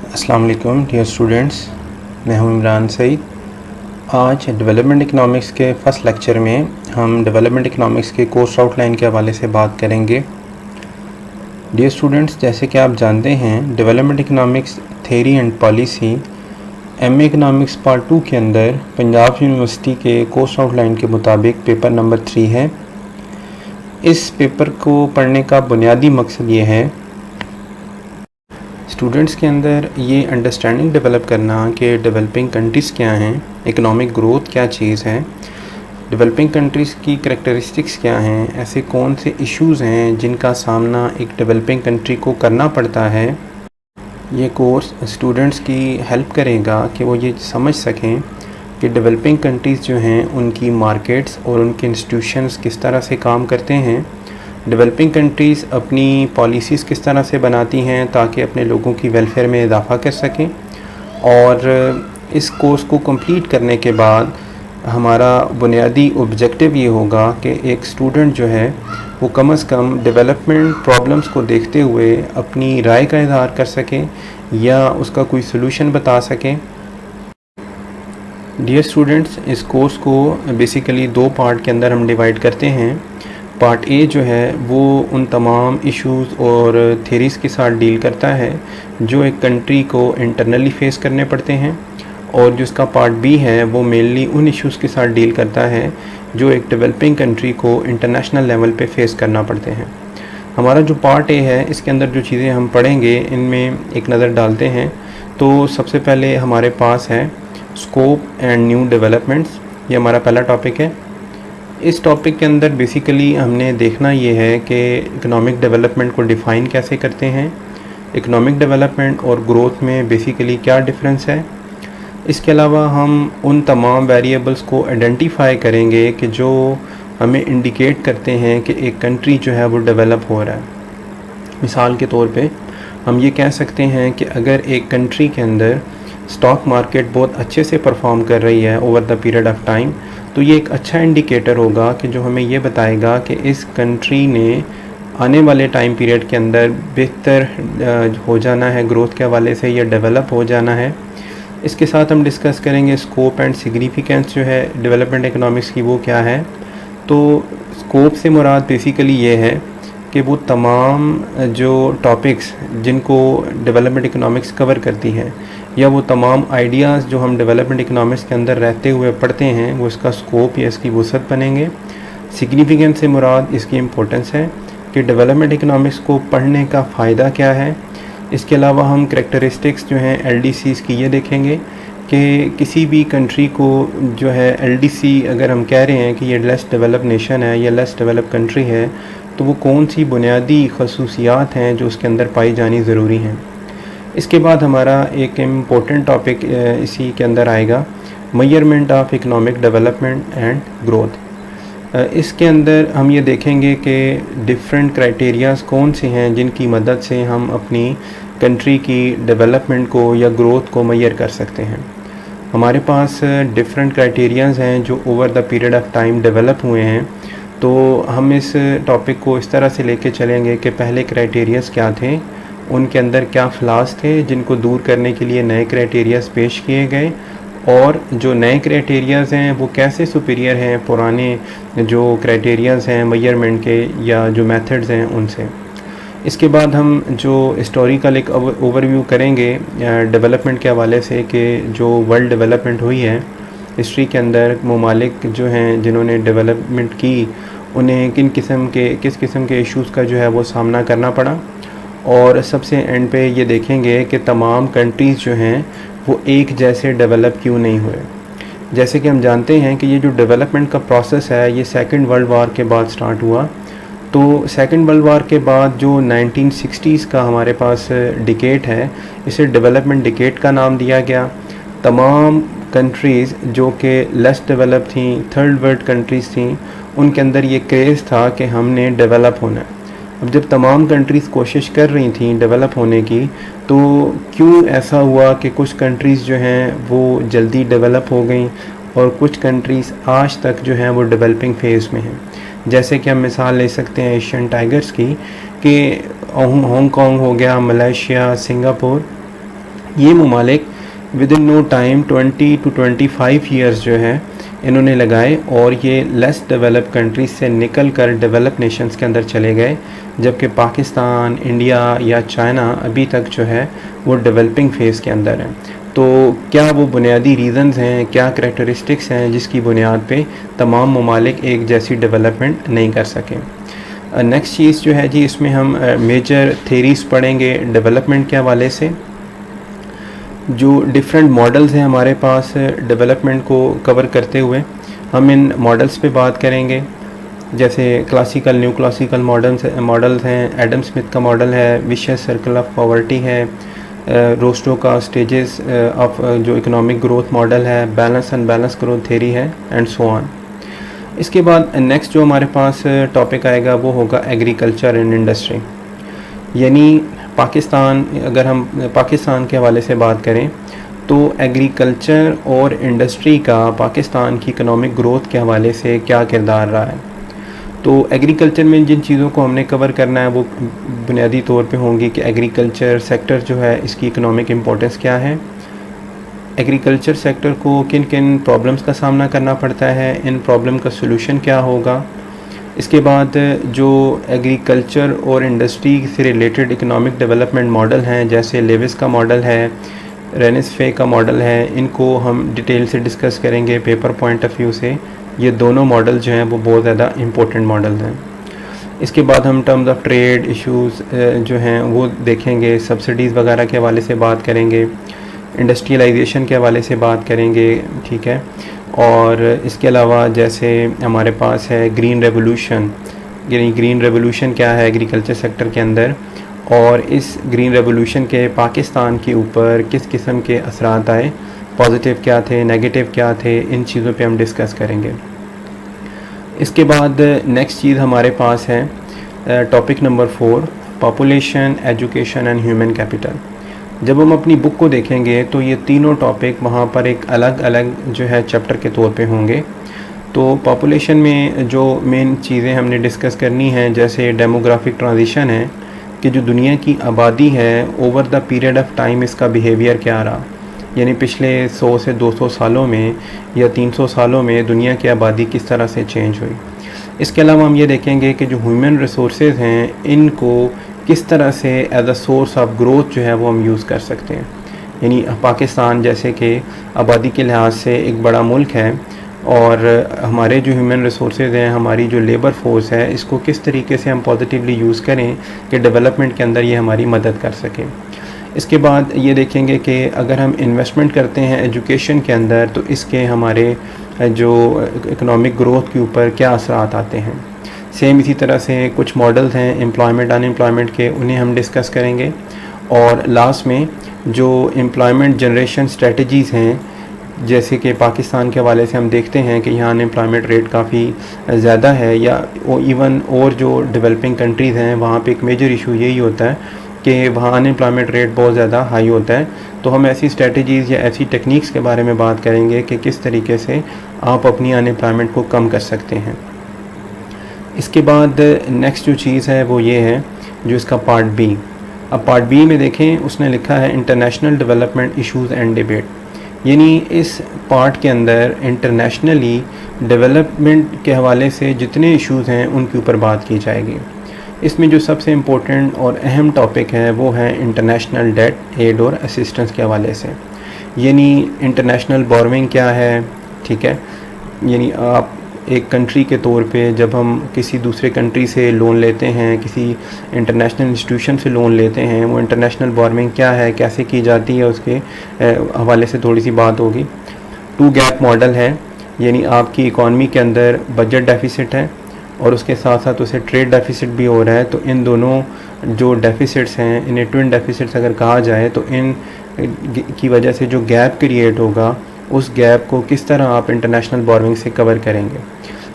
अस्सलाम वालेकुम dear students, मैं हूं इमरान सईद। आज डेवलपमेंट इकनॉमिक्स के फर्स्ट लेक्चर में हम डेवलपमेंट इकनॉमिक्स के कोर्स आउटलाइन के हवाले से बात करेंगे। डियर स्टूडेंट्स, जैसे कि आप जानते हैं, development economics theory and policy MA economics part 2 के अंदर पंजाब यूनिवर्सिटी के कोर्स आउटलाइन के मुताबिक पेपर नंबर 3 है। इस पेपर को पढ़ने का बुनियादी मकसद ये है स्टूडेंट्स के अंदर ये अंडरस्टैंडिंग डेवलप करना कि डेवलपिंग कंट्रीज़ क्या हैं, इकोनॉमिक ग्रोथ क्या चीज़ है, डेवलपिंग कंट्रीज़ की करैक्टरिस्टिक्स क्या हैं, ऐसे कौन से इश्यूज़ हैं जिनका सामना एक डेवलपिंग कंट्री को करना पड़ता है। ये कोर्स स्टूडेंट्स की हेल्प करेगा कि वो ये समझ सकें कि डेवलपिंग कंट्रीज़ जो हैं उनकी मार्केट्स और उनके इंस्टीट्यूशंस किस तरह से काम करते हैं, डेवलपिंग कंट्रीज़ अपनी पॉलिसीज़ किस तरह से बनाती हैं ताकि अपने लोगों की वेलफेयर में इजाफ़ा कर सकें। और इस कोर्स को कंप्लीट करने के बाद हमारा बुनियादी ऑब्जेक्टिव ये होगा कि एक स्टूडेंट जो है वो कम से कम डेवलपमेंट प्रॉब्लम्स को देखते हुए अपनी राय का इज़हार कर सकें या उसका कोई सलूशन बता सकें। डियर स्टूडेंट्स, इस कोर्स को बेसिकली 2 पार्ट के अंदर हम डिवाइड करते हैं। पार्ट ए जो है वो उन तमाम इश्यूज़ और थेरीज़ के साथ डील करता है जो एक कंट्री को इंटरनली फेस करने पड़ते हैं, और जो इसका पार्ट बी है वो मेनली उन इश्यूज़ के साथ डील करता है जो एक डेवलपिंग कंट्री को इंटरनेशनल लेवल पे फेस करना पड़ते हैं। हमारा जो पार्ट ए है इसके अंदर जो चीज़ें हम पढ़ेंगे इनमें एक नज़र डालते हैं। तो सबसे पहले हमारे पास है स्कोप एंड न्यू डेवलपमेंट्स, ये हमारा पहला टॉपिक है। इस टॉपिक के अंदर बेसिकली हमने देखना ये है कि इकोनॉमिक डेवलपमेंट को डिफ़ाइन कैसे करते हैं, इकोनॉमिक डेवलपमेंट और ग्रोथ में बेसिकली क्या डिफरेंस है। इसके अलावा हम उन तमाम वेरिएबल्स को आइडेंटिफाई करेंगे कि जो हमें इंडिकेट करते हैं कि एक कंट्री जो है वो डेवलप हो रहा है। मिसाल के तौर पे हम ये कह सकते हैं कि अगर एक कंट्री के अंदर स्टॉक मार्केट बहुत अच्छे से परफॉर्म कर रही है over the period of time, तो ये एक अच्छा इंडिकेटर होगा कि जो हमें ये बताएगा कि इस कंट्री ने आने वाले टाइम पीरियड के अंदर बेहतर हो जाना है ग्रोथ के हवाले से, या डेवलप हो जाना है। इसके साथ हम डिस्कस करेंगे स्कोप एंड सिग्निफिकेंस जो है डेवलपमेंट इकोनॉमिक्स की, वो क्या है। तो स्कोप से मुराद बेसिकली ये है कि वो तमाम जो टॉपिक्स जिनको डेवलपमेंट इकोनॉमिक्स कवर करती है, या वो तमाम आइडियाज़ जो हम डेवलपमेंट इकोनॉमिक्स के अंदर रहते हुए पढ़ते हैं, वो इसका स्कोप या इसकी वसअत बनेंगे। सिग्निफिकेंस से मुराद इसकी इम्पोर्टेंस है कि डेवलपमेंट इकोनॉमिक्स को पढ़ने का फ़ायदा क्या है। इसके अलावा हम करैक्टरिस्टिक्स जो हैं LDCs की ये देखेंगे कि किसी भी कंट्री को जो है LDC अगर हम कह रहे हैं कि ये लेस डेवलप नेशन है या लेस डेवलप कंट्री है, तो वो कौन सी बुनियादी खसूसियात हैं जो उसके अंदर पाई जानी ज़रूरी हैं। इसके बाद हमारा एक इम्पोर्टेंट टॉपिक इसी के अंदर आएगा, measurement of economic development and growth. इसके अंदर हम ये देखेंगे कि डिफरेंट क्राइटेरियाज़ कौन से हैं जिनकी मदद से हम अपनी कंट्री की डेवलपमेंट को या ग्रोथ को मेजर कर सकते हैं। हमारे पास डिफरेंट क्राइटेरियाज़ हैं जो over the period of time develop हुए हैं। तो हम इस टॉपिक को इस तरह से लेके चलेंगे कि पहले क्राइटेरियाज़ क्या थे, उनके अंदर क्या फ्लॉज थे जिनको दूर करने के लिए नए क्राइटेरियाज़ पेश किए गए, और जो नए क्राइटेरियाज़ हैं वो कैसे सुपीरियर हैं पुराने जो क्राइटेरियाज़ हैं मेजरमेंट के या जो मेथड्स हैं उनसे। इसके बाद हम जो हिस्टोरिकल एक ओवरव्यू करेंगे डेवलपमेंट के हवाले से कि जो वर्ल्ड डेवलपमेंट हुई है हिस्ट्री के अंदर, ममालिक जो हैं जिन्होंने डेवलपमेंट की उन्हें किस किस्म के इश्यूज़ का जो है वो सामना करना पड़ा। और सबसे एंड पे ये देखेंगे कि तमाम कंट्रीज़ जो हैं वो एक जैसे डेवलप क्यों नहीं हुए। जैसे कि हम जानते हैं कि ये जो डेवलपमेंट का प्रोसेस है ये सेकंड वर्ल्ड वार के बाद स्टार्ट हुआ। तो सेकंड वर्ल्ड वार के बाद जो 1960s का हमारे पास डिकेड है, इसे डेवलपमेंट डिकेड का नाम दिया गया। तमाम कंट्रीज़ जो कि लेस डेवलप थी, थर्ड वर्ल्ड कंट्रीज़ थी, उनके अंदर ये क्रेज़ था कि हमने डेवलप होना है। अब जब तमाम कंट्रीज़ कोशिश कर रही थी डेवलप होने की, तो क्यों ऐसा हुआ कि कुछ कंट्रीज़ जो हैं वो जल्दी डेवलप हो गई और कुछ कंट्रीज़ आज तक जो हैं वो डेवलपिंग फेज़ में हैं। जैसे कि हम मिसाल ले सकते हैं एशियन टाइगर्स की, कि हांगकांग हो गया, मलेशिया, सिंगापुर, ये ममालिक within no time 20 to 25 years जो है इन्होंने लगाए और ये लेस डेवलप कंट्रीज से निकल कर डेवलप नेशंस के अंदर चले गए, जबकि पाकिस्तान, इंडिया या चाइना अभी तक जो है वो डेवलपिंग फेज़ के अंदर है। तो क्या वो बुनियादी रीज़न्स हैं, क्या करैक्टरिस्टिक्स हैं जिसकी बुनियाद पे तमाम ममालिक एक जैसी डेवलपमेंट नहीं कर सके। नेक्स्ट चीज़ जो है जी, इसमें हम मेजर थेरीज़ पढ़ेंगे डेवलपमेंट के हवाले से। जो डिफरेंट मॉडल्स हैं हमारे पास डेवलपमेंट को कवर करते हुए, हम इन मॉडल्स पे बात करेंगे। जैसे क्लासिकल, न्यू क्लासिकल मॉडल्स हैं, एडम स्मिथ का मॉडल है, विशियस सर्कल ऑफ पॉवर्टी है, रोस्टो का स्टेजेस ऑफ जो इकोनॉमिक ग्रोथ मॉडल है, balance and balance growth theory है, एंड सो ऑन। इसके बाद नेक्स्ट जो हमारे पास टॉपिक आएगा वो होगा एग्रीकल्चर एंड इंडस्ट्री। यानी पाकिस्तान, अगर हम पाकिस्तान के हवाले से बात करें तो एग्रीकल्चर और इंडस्ट्री का पाकिस्तान की इकोनॉमिक ग्रोथ के हवाले से क्या किरदार रहा है। तो एग्रीकल्चर में जिन चीज़ों को हमने कवर करना है वो बुनियादी तौर पे होंगी कि एग्रीकल्चर सेक्टर जो है इसकी इकोनॉमिक इम्पोर्टेंस क्या है, एग्रीकल्चर सेक्टर को किन किन प्रॉब्लम्स का सामना करना पड़ता है, इन प्रॉब्लम का सलूशन क्या होगा। इसके बाद जो एग्रीकल्चर और इंडस्ट्री से रिलेटेड इकोनॉमिक डेवलपमेंट मॉडल हैं, जैसे लेविस का मॉडल है, रेनिसफे का मॉडल है, इनको हम डिटेल से डिस्कस करेंगे पेपर पॉइंट ऑफ व्यू से। ये दोनों मॉडल जो हैं वो बहुत ज़्यादा इम्पोर्टेंट मॉडल्स हैं। इसके बाद हम टर्म्स ऑफ ट्रेड इश्यूज़ जो हैं वो देखेंगे, सब्सिडीज़ वगैरह के हवाले से बात करेंगे, इंडस्ट्रियलाइजेशन के हवाले से बात करेंगे, ठीक है। और इसके अलावा जैसे हमारे पास है ग्रीन रेवोल्यूशन, यानी ग्रीन रेवोल्यूशन क्या है एग्रीकल्चर सेक्टर के अंदर, और इस ग्रीन रेवोल्यूशन के पाकिस्तान के ऊपर किस किस्म के असरात आए, पॉजिटिव क्या थे, नेगेटिव क्या थे, इन चीज़ों पे हम डिस्कस करेंगे। इसके बाद नेक्स्ट चीज़ हमारे पास है topic number 4, population, education and human capital. जब हम अपनी बुक को देखेंगे तो ये तीनों टॉपिक वहाँ पर एक अलग अलग जो है चैप्टर के तौर पे होंगे। तो पॉपुलेशन में जो मेन चीज़ें हमने डिस्कस करनी हैं, जैसे डेमोग्राफिक ट्रांजिशन है कि जो दुनिया की आबादी है over the period of time इसका बिहेवियर क्या रहा, यानी पिछले 100 से 200 सालों में या 300 सालों में दुनिया की आबादी किस तरह से चेंज हुई। इसके अलावा हम ये देखेंगे कि जो ह्यूमन रिसोर्सेज हैं इनको किस तरह से as a source of growth जो है वो हम यूज़ कर सकते हैं। यानी पाकिस्तान जैसे कि आबादी के लिहाज से एक बड़ा मुल्क है और हमारे जो ह्यूमन रिसोर्सेज हैं, हमारी जो लेबर फोर्स है, इसको किस तरीके से हम पॉजिटिवली यूज़ करें कि डेवलपमेंट के अंदर ये हमारी मदद कर सके। इसके बाद ये देखेंगे कि अगर हम इन्वेस्टमेंट करते हैं एजुकेशन के अंदर तो इसके हमारे जो इकोनॉमिक ग्रोथ के ऊपर क्या असरात आते हैं। सेम इसी तरह से कुछ मॉडल्स हैं एम्प्लॉयमेंट अनएम्प्लॉयमेंट के, उन्हें हम डिस्कस करेंगे। और लास्ट में जो एम्प्लॉयमेंट जनरेशन स्ट्रेटजीज़ हैं, जैसे कि पाकिस्तान के हवाले से हम देखते हैं कि यहाँ अनएम्प्लॉयमेंट रेट काफ़ी ज़्यादा है, या इवन और जो डेवलपिंग कंट्रीज़ हैं वहाँ पे एक मेजर इशू यही होता है कि वहाँ अनएम्प्लॉयमेंट रेट बहुत ज़्यादा हाई होता है। तो हम ऐसी स्ट्रेटजीज़ या ऐसी टेक्निक्स के बारे में बात करेंगे कि किस तरीके से आप अपनी अनएम्प्लॉयमेंट को कम कर सकते हैं। इसके बाद नेक्स्ट जो चीज़ है वो ये है जो इसका पार्ट बी। अब पार्ट बी में देखें, उसने लिखा है international development issues and debate. यानी इस पार्ट के अंदर इंटरनेशनली डेवलपमेंट के हवाले से जितने इश्यूज़ हैं उनके ऊपर बात की जाएगी। इसमें जो सबसे इम्पोर्टेंट और अहम टॉपिक है वो है इंटरनेशनल डेट, एड और असिस्टेंस के हवाले से। यानी इंटरनेशनल बोरोइंग क्या है, ठीक है। यानी आप एक कंट्री के तौर पे जब हम किसी दूसरे कंट्री से लोन लेते हैं, किसी इंटरनेशनल इंस्टीट्यूशन से लोन लेते हैं, वो इंटरनेशनल बोरोइंग क्या है, कैसे की जाती है, उसके हवाले से थोड़ी सी बात होगी। 2 गैप मॉडल है, यानी आपकी इकॉनमी के अंदर बजट डेफिसिट है और उसके साथ साथ उसे ट्रेड डेफिसिट भी हो रहा है। तो इन दोनों जो डेफिसिट्स हैं, इन्हें ट्विन डेफिसिट्स अगर कहा जाए, तो इन की वजह से जो गैप क्रिएट होगा उस गैप को किस तरह आप इंटरनेशनल बोरोइंग से कवर करेंगे।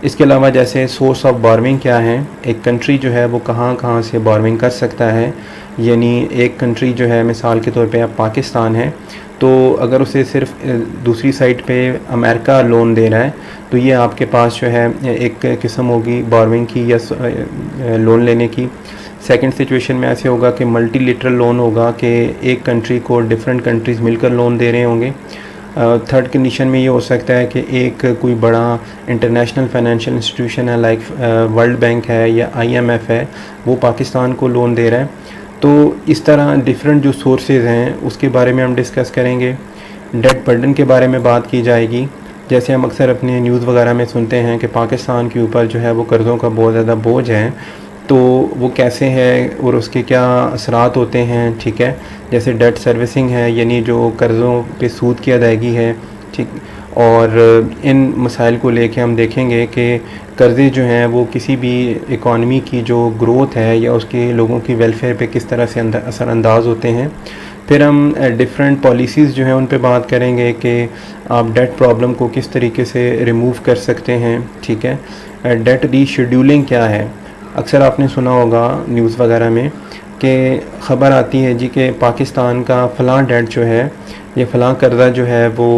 इसके अलावा जैसे सोर्स ऑफ बोरोइंग क्या है, एक कंट्री जो है वो कहाँ कहाँ से बोरोइंग कर सकता है। यानी एक कंट्री जो है, मिसाल के तौर पे आप पाकिस्तान है, तो अगर उसे सिर्फ दूसरी साइड पे अमेरिका लोन दे रहा है तो ये आपके पास जो है एक किस्म होगी बोरोइंग की या लोन लेने की। सेकंड सिचुएशन में ऐसे होगा कि मल्टीलेटरल लोन होगा कि एक कंट्री को डिफरेंट कंट्रीज़ मिलकर लोन दे रहे होंगे। थर्ड कंडीशन में ये हो सकता है कि एक कोई बड़ा इंटरनेशनल फाइनेंशियल इंस्टीट्यूशन है लाइक वर्ल्ड बैंक है या IMF है, वो पाकिस्तान को लोन दे रहा है। तो इस तरह डिफरेंट जो सोर्सेज हैं उसके बारे में हम डिस्कस करेंगे। डेट बर्डन के बारे में बात की जाएगी। जैसे हम अक्सर अपने न्यूज़ वगैरह में सुनते हैं कि पाकिस्तान के ऊपर जो है वो कर्ज़ों का बहुत ज़्यादा बोझ है, तो वो कैसे है और उसके क्या असरात होते हैं, ठीक है। जैसे डेट सर्विसिंग है, यानी जो कर्ज़ों पे सूद की अदायगी है, ठीक। और इन मसाइल को लेके हम देखेंगे कि कर्ज़े जो हैं वो किसी भी इकॉनमी की जो ग्रोथ है या उसके लोगों की वेलफेयर पे किस तरह से असरअंदाज होते हैं। फिर हम डिफरेंट पॉलिसीज़ जो हैं उन पे बात करेंगे कि आप डेट प्रॉब्लम को किस तरीके से रिमूव कर सकते हैं, ठीक है। डेट रीशेड्यूलिंग क्या है, अक्सर आपने सुना होगा न्यूज़ वगैरह में कि ख़बर आती है जी कि पाकिस्तान का फ़लाँ डेट जो है, ये फ़लाँ कर्ज़ा जो है वो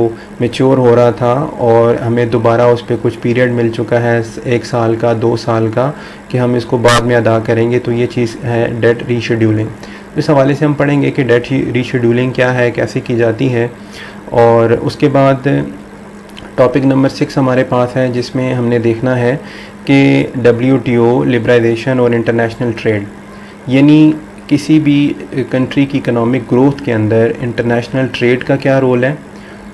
मैच्योर हो रहा था और हमें दोबारा उस पर कुछ पीरियड मिल चुका है 1 साल का, 2 साल का, कि हम इसको बाद में अदा करेंगे। तो ये चीज़ है डेट रीशेड्यूलिंग। इस हवाले से हम पढ़ेंगे कि डेट रीशेड्यूलिंग क्या है, कैसे की जाती है। और उसके बाद टॉपिक नंबर 6 हमारे पास है, जिसमें हमने देखना है कि WTO लिबरलाइजेशन और इंटरनेशनल ट्रेड, यानी किसी भी कंट्री की इकोनॉमिक ग्रोथ के अंदर इंटरनेशनल ट्रेड का क्या रोल है।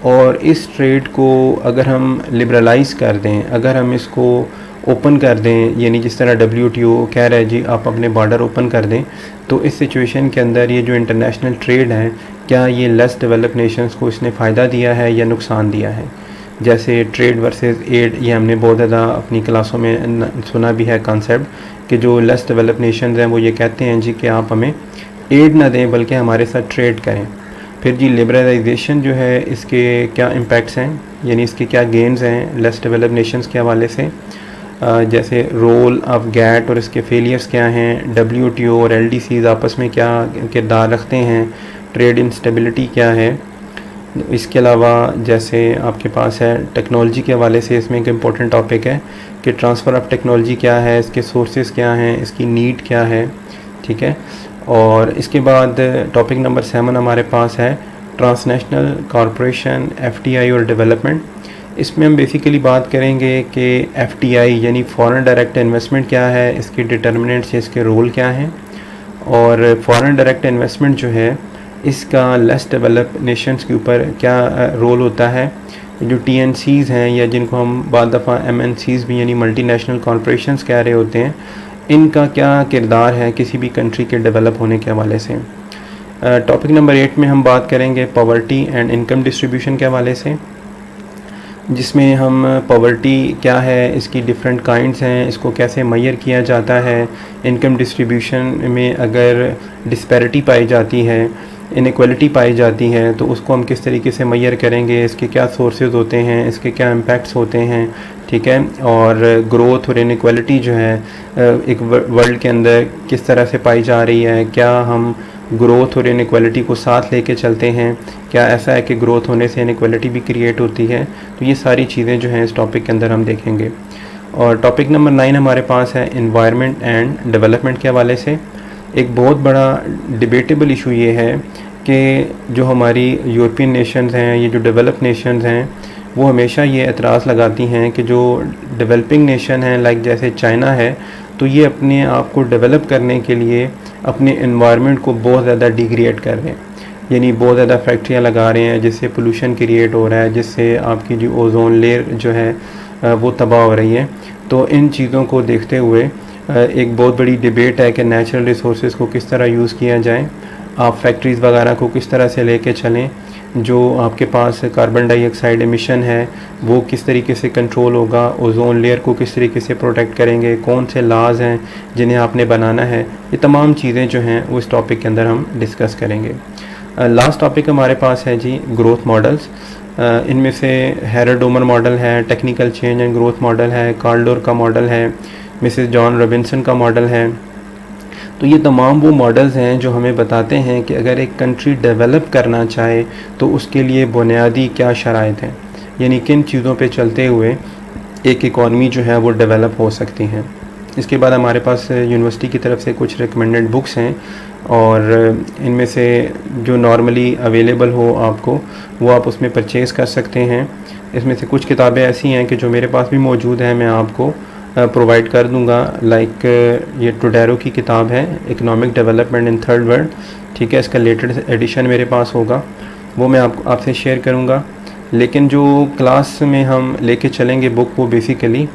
और इस ट्रेड को अगर हम लिबरलाइज़ कर दें, अगर हम इसको ओपन कर दें, यानी जिस तरह WTO कह रहा है जी आप अपने बॉर्डर ओपन कर दें, तो इस सिचुएशन के अंदर ये जो इंटरनेशनल ट्रेड है, क्या ये लेस डेवलप्ड नेशंस को इसने फ़ायदा दिया है या नुकसान दिया है। जैसे ट्रेड वर्सेस एड, ये हमने बहुत ज़्यादा अपनी क्लासों में सुना भी है कॉन्सेप्ट, कि जो लेस डेवलप्ड नेशंस हैं वो ये कहते हैं जी कि आप हमें एड ना दें बल्कि हमारे साथ ट्रेड करें। फिर जी लिबरलाइजेशन जो है, इसके क्या इम्पैक्ट्स हैं, यानी इसके क्या गेन्स हैं लेस डेवलप्ड नेशंस के हवाले से। जैसे रोल ऑफ गैट और इसके फेलियर्स क्या हैं, WTO और LDCs आपस में क्या किरदार रखते हैं, ट्रेड इंस्टेबिलिटी क्या है। इसके अलावा जैसे आपके पास है टेक्नोलॉजी के हवाले से, इसमें एक इम्पोर्टेंट टॉपिक है कि ट्रांसफ़र ऑफ टेक्नोलॉजी क्या है, इसके सोर्सेज क्या हैं, इसकी नीड क्या है, ठीक है। और इसके बाद टॉपिक नंबर 7 हमारे पास है ट्रांसनेशनल कॉरपोरेशन, FTI और डेवलपमेंट। इसमें हम बेसिकली बात करेंगे कि FTI यानी फॉरेन डायरेक्ट इन्वेस्टमेंट क्या है, इसके डिटर्मिनेंट्स, इसके रोल क्या हैं। और फॉरेन डायरेक्ट इन्वेस्टमेंट जो है इसका लेस डेवलप्ड नेशंस के ऊपर क्या रोल होता है। जो TNCs हैं, या जिनको हम बाद दफ़ा MNCs भी यानी मल्टीनेशनल कॉरपोरेशंस कह रहे होते हैं, इनका क्या किरदार है किसी भी कंट्री के डेवलप होने के हवाले से। टॉपिक नंबर 8 में हम बात करेंगे पॉवर्टी एंड इनकम डिस्ट्रीब्यूशन के हवाले से, जिसमें हम पॉवर्टी क्या है, इसकी डिफरेंट काइंड्स हैं, इसको कैसे मेजर किया जाता है। इनकम डिस्ट्रीब्यूशन में अगर डिस्पैरिटी पाई जाती है, इनइक्वालिटी पाई जाती है, तो उसको हम किस तरीके से मेजर करेंगे, इसके क्या सोर्सेज होते हैं, इसके क्या इम्पैक्ट्स होते हैं, ठीक है। और ग्रोथ और इनइक्वालिटी जो है एक वर्ल्ड के अंदर किस तरह से पाई जा रही है, क्या हम ग्रोथ और इनइक्वालिटी को साथ लेके चलते हैं, क्या ऐसा है कि ग्रोथ होने से इनइक्वालिटी भी क्रिएट होती है। तो ये सारी चीज़ें जो हैं इस टॉपिक के अंदर हम देखेंगे। और टॉपिक नंबर 9 हमारे पास है इन्वायरमेंट एंड डेवलपमेंट के हवाले से। एक बहुत बड़ा डिबेटेबल इशू ये है कि जो हमारी यूरोपियन नेशंस हैं, ये जो डेवलप नेशंस हैं, वो हमेशा ये एतराज़ लगाती हैं कि जो डेवलपिंग नेशन हैं लाइक जैसे चाइना है, तो ये अपने आप को डेवलप करने के लिए अपने इन्वायरमेंट को बहुत ज़्यादा डिग्रेड कर रहे हैं, यानी बहुत ज़्यादा फैक्ट्रियाँ लगा रहे हैं जिससे पोल्यूशन क्रिएट हो रहा है, जिससे आपकी जो ओजोन लेयर जो है वो तबाह हो रही है। तो इन चीज़ों को देखते हुए एक बहुत बड़ी डिबेट है कि नेचुरल रिसोर्सेज को किस तरह यूज़ किया जाए, आप फैक्ट्रीज़ वगैरह को किस तरह से लेके चलें, जो आपके पास कार्बन डाइऑक्साइड एमिशन है वो किस तरीके से कंट्रोल होगा, ओजोन लेयर को किस तरीके से प्रोटेक्ट करेंगे, कौन से लाज हैं जिन्हें आपने बनाना है। ये तमाम चीज़ें जो हैं वो इस टॉपिक के अंदर हम डिस्कस करेंगे। लास्ट टॉपिक हमारे पास है जी ग्रोथ मॉडल्स। इनमें से हैरोड-डोमर मॉडल है, technical change and growth model है, कार्ल का मॉडल है, मिसेस जॉन रॉबिन्सन का मॉडल है। तो ये तमाम वो मॉडल्स हैं जो हमें बताते हैं कि अगर एक कंट्री डेवलप करना चाहे तो उसके लिए बुनियादी क्या शराइत हैं, यानी किन चीज़ों पे चलते हुए एक इकॉनमी जो है वो डेवलप हो सकती है। इसके बाद हमारे पास यूनिवर्सिटी की तरफ से कुछ रिकमेंडेड बुक्स हैं, और इनमें से जो नॉर्मली अवेलेबल हो आपको, वो आप उसमें परचेज़ कर सकते हैं। इसमें से कुछ किताबें ऐसी हैं कि जो मेरे पास भी मौजूद हैं, मैं आपको प्रोवाइड कर दूंगा। लाइक ये टोडेरो की किताब है, economic development in third world, ठीक है। इसका लेटेस्ट एडिशन मेरे पास होगा, वो मैं आपसे शेयर करूंगा। लेकिन जो क्लास में हम लेके चलेंगे बुक, वो बेसिकली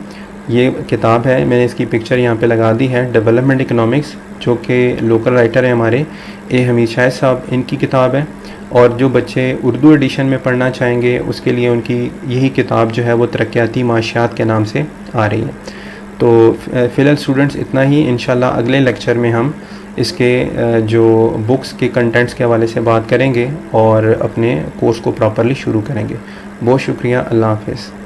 ये किताब है, मैंने इसकी पिक्चर यहाँ पे लगा दी है, डेवलपमेंट इकोनॉमिक्स, जो कि लोकल राइटर है हमारे हमीद शाहिद साहब, इनकी किताब है। और जो बच्चे उर्दू एडिशन में पढ़ना चाहेंगे, उसके लिए उनकी यही किताब जो है वो तरक्याती माशियात के नाम से आ रही है। तो फ़िलहाल स्टूडेंट्स इतना ही। इंशाल्लाह अगले लेक्चर में हम इसके जो बुक्स के कंटेंट्स के हवाले से बात करेंगे और अपने कोर्स को प्रॉपरली शुरू करेंगे। बहुत शुक्रिया, अल्लाह हाफ़िज़।